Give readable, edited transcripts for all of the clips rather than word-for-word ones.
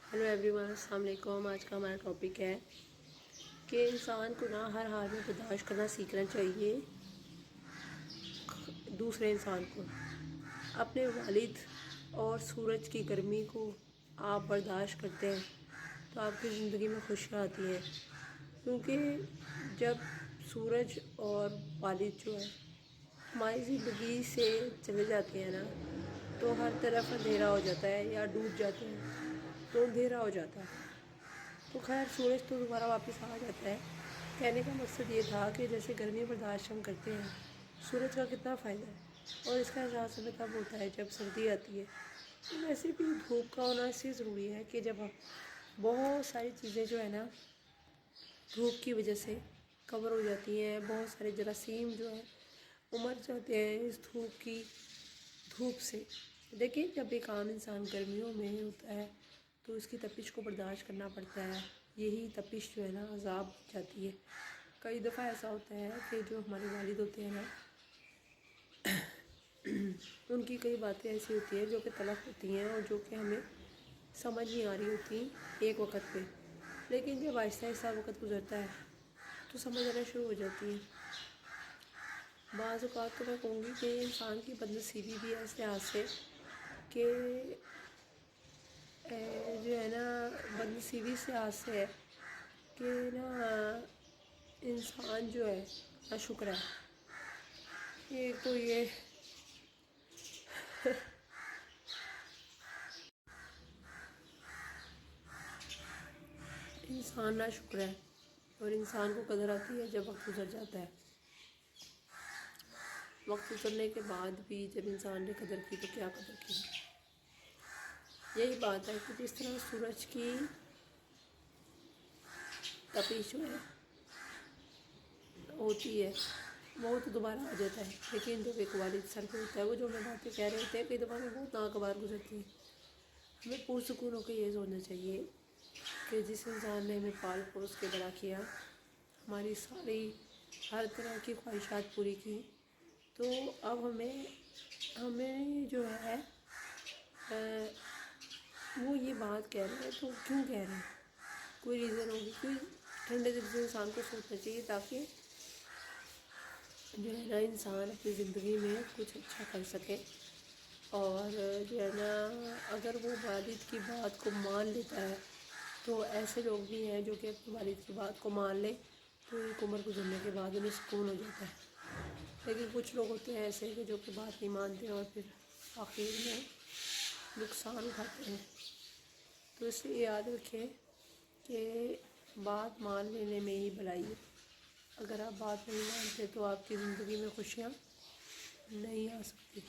Hello everyone, अस्सलाम वालेकुम। आज का हमारा टॉपिक है कि इंसान को ना हर हाल में बर्दाश्त करना सीखना चाहिए। दूसरे इंसान को, अपने वालिद और सूरज की गर्मी को आप बर्दाश्त करते हैं तो आपकी ज़िंदगी में खुशियाँ आती हैं, क्योंकि जब सूरज और वालिद जो है हमारी ज़िंदगी से चले जाते हैं ना, तो हर तरफ अंधेरा हो जाता है या डूब जाते हैं तो अंधेरा हो जाता है। तो खैर सूरज तो दोबारा वापस आ जाता है। कहने का मकसद ये था कि जैसे गर्मी बर्दाश्त हम करते हैं, सूरज का कितना फ़ायदा है और इसका एहसास हमें तब होता है जब सर्दी आती है। तो वैसे भी धूप का होना इसलिए ज़रूरी है कि जब हम बहुत सारी चीज़ें जो है ना धूप की वजह से कवर हो जाती हैं, बहुत सारे जरासीम जो है वो मर जाते हैं इस धूप से। देखिए, जब एक आम इंसान गर्मियों में होता है तो उसकी तपिश को बर्दाश्त करना पड़ता है। यही तपिश जो है ना अज़ाब बन जाती है। कई दफ़ा ऐसा होता है कि जो हमारे वालिद होते हैं ना, उनकी कई बातें ऐसी होती हैं जो कि तलख़ होती हैं और जो कि हमें समझ नहीं आ रही होती एक वक्त पे, लेकिन जब आहिस्ता आहिस्ता वक्त गुजरता है तो समझ आना शुरू हो जाती है। बाज़ औक़ात तो मैं कहूँगी कि इंसान की बदनसीबी भी है इस लिहाज से कि जो है ना बदनसीबी से हाथ से है कि ना इंसान जो है नाशुक्र है। एक तो ये इंसान नाशुक्र है और इंसान को कदर आती है जब वक्त गुजर जाता है। वक्त गुजरने के बाद भी जब इंसान ने कदर की तो क्या कदर की। यही बात है कि जिस तरह सूरज की तपिश जो है होती है वो तो दोबारा आ जाता है, लेकिन जब एक वालिद सर पे होता है, वो जो हमें बातें कह रहे होते हैं, कई दफ़ा में बहुत नागवार गुजरती है। हमें पुरसुकून होकर ये सोचना चाहिए कि जिस इंसान ने हमें पाल पोस के बड़ा किया, हमारी सारी हर तरह की ख्वाहिशात पूरी की, तो अब हमें जो है वो ये बात कह रहे हैं तो क्यों कह रहे हैं, कोई रीज़न होगी। कोई ठंडे दिल से इंसान को सोचना चाहिए ताकि जो है ना इंसान अपनी ज़िंदगी में कुछ अच्छा कर सके। और जो है ना अगर वो वालिद की बात को मान लेता है, तो ऐसे लोग भी हैं जो कि अपनी वालिद की बात को मान ले तो एक उम्र गुजरने के बाद उन्हें सुकून हो जाता है। लेकिन कुछ लोग होते हैं ऐसे कि जो कि बात नहीं मानते और फिर आखिर में नुकसान उठाते हैं। तो इसलिए याद रखें कि बात मान लेने में ही भलाई है। अगर आप बात नहीं मानते तो आपकी ज़िंदगी में खुशियाँ नहीं आ सकती,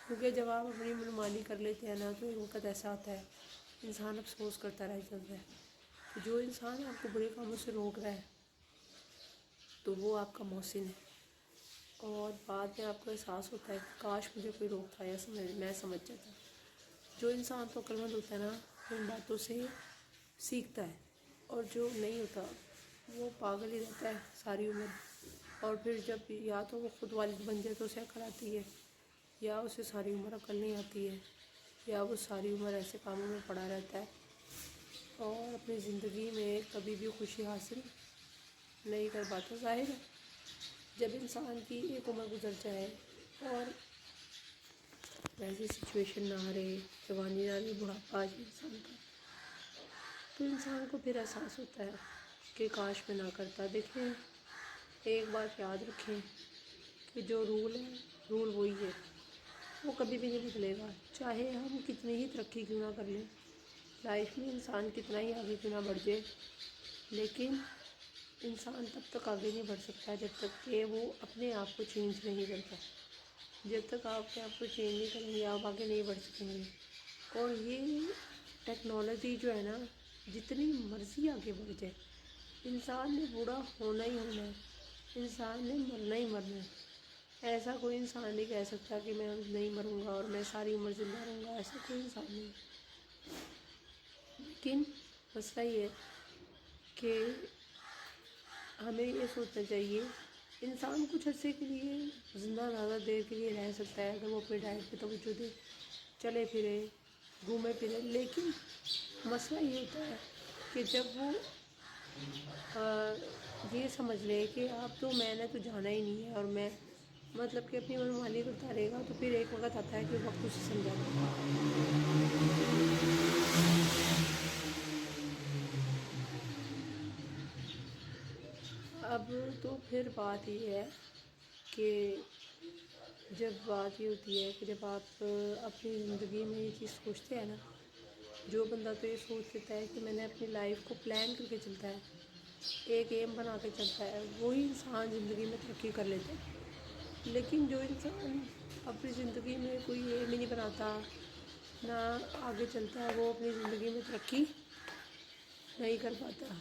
क्योंकि जब आप अपनी मनमानी कर लेते हैं ना तो एक वक्त ऐसा आता है इंसान अफसोस करता रह जाता है। तो जो इंसान आपको बुरे कामों से रोक रहा है तो वो आपका मोहसिन है, और बाद में आपको एहसास होता है काश मुझे कोई रोकता या मैं समझ जाता। जो इंसान तो अक्लमंद होता है ना, उन बातों से सीखता है, और जो नहीं होता वो पागल ही रहता है सारी उम्र। और फिर जब या तो वो खुद वालिद बन जाए तो उसे अकल आती है, या उसे सारी उम्र अकल नहीं आती है, या वो सारी उम्र ऐसे कामों में पड़ा रहता है और अपनी ज़िंदगी में कभी भी खुशी हासिल नहीं कर पाता। ज़ाहिर है जब इंसान की एक उम्र गुजर जाए और वैसी सिचुएशन ना रहे, जवानी ना रही, बुढ़ापा आ जाए इंसान का, तो इंसान को फिर एहसास होता है कि काश मैं ना करता। देखें, एक बात याद रखें कि जो रूल है रूल वही है, वो कभी भी नहीं बदलेगा। चाहे हम कितनी ही तरक्की क्यों ना कर लें, लाइफ में इंसान कितना ही आगे क्यों ना बढ़ जाए, लेकिन इंसान तब तक आगे नहीं बढ़ सकता जब तक कि वो अपने आप को चेंज नहीं करता। जब तक आप अपने आप को चेंज नहीं करेंगे आप आगे नहीं बढ़ सकेंगे। और ये टेक्नोलॉजी जो है ना, जितनी मर्ज़ी आगे बढ़ जाए, इंसान ने बूढ़ा होना ही होना है, इंसान ने मरना ही मरना है। ऐसा कोई इंसान नहीं कह सकता कि मैं नहीं मरूंगा और मैं सारी उम्र ज़िंदा रहूँगा, ऐसा कोई इंसान नहीं। लेकिन मसला ये है कि हमें ये सोचना चाहिए इंसान कुछ अर्से के लिए ज़िंदा ज़्यादा देर के लिए रह सकता है अगर वो अपनी डाइट पे तवज्जो दे, चले फिरे, घूमे फिरे, लेकिन مسئلہ یہ ہوتا ہے کہ جب وہ یہ سمجھ لے کہ اب تو میں نے تو جانا ہی نہیں ہے اور میں مطلب کہ اپنی منمانی کو اتارے گا، تو پھر ایک وقت آتا ہے کہ وقت اسے سمجھاتا ہے۔ اب تو پھر بات یہ ہے کہ جب بات یہ ہوتی ہے کہ جب آپ اپنی زندگی میں یہ چیز سوچتے ہیں نا، جو بندہ تو یہ سوچ لیتا ہے کہ میں نے اپنی لائف کو پلان کر کے چلتا ہے، ایک ایم بنا کے چلتا ہے، وہی انسان زندگی میں ترقی کر لیتا ہے۔ لیکن جو انسان اپنی زندگی میں کوئی ایم ہی نہیں بناتا، نہ آگے چلتا ہے، وہ اپنی زندگی میں ترقی نہیں کر پاتا۔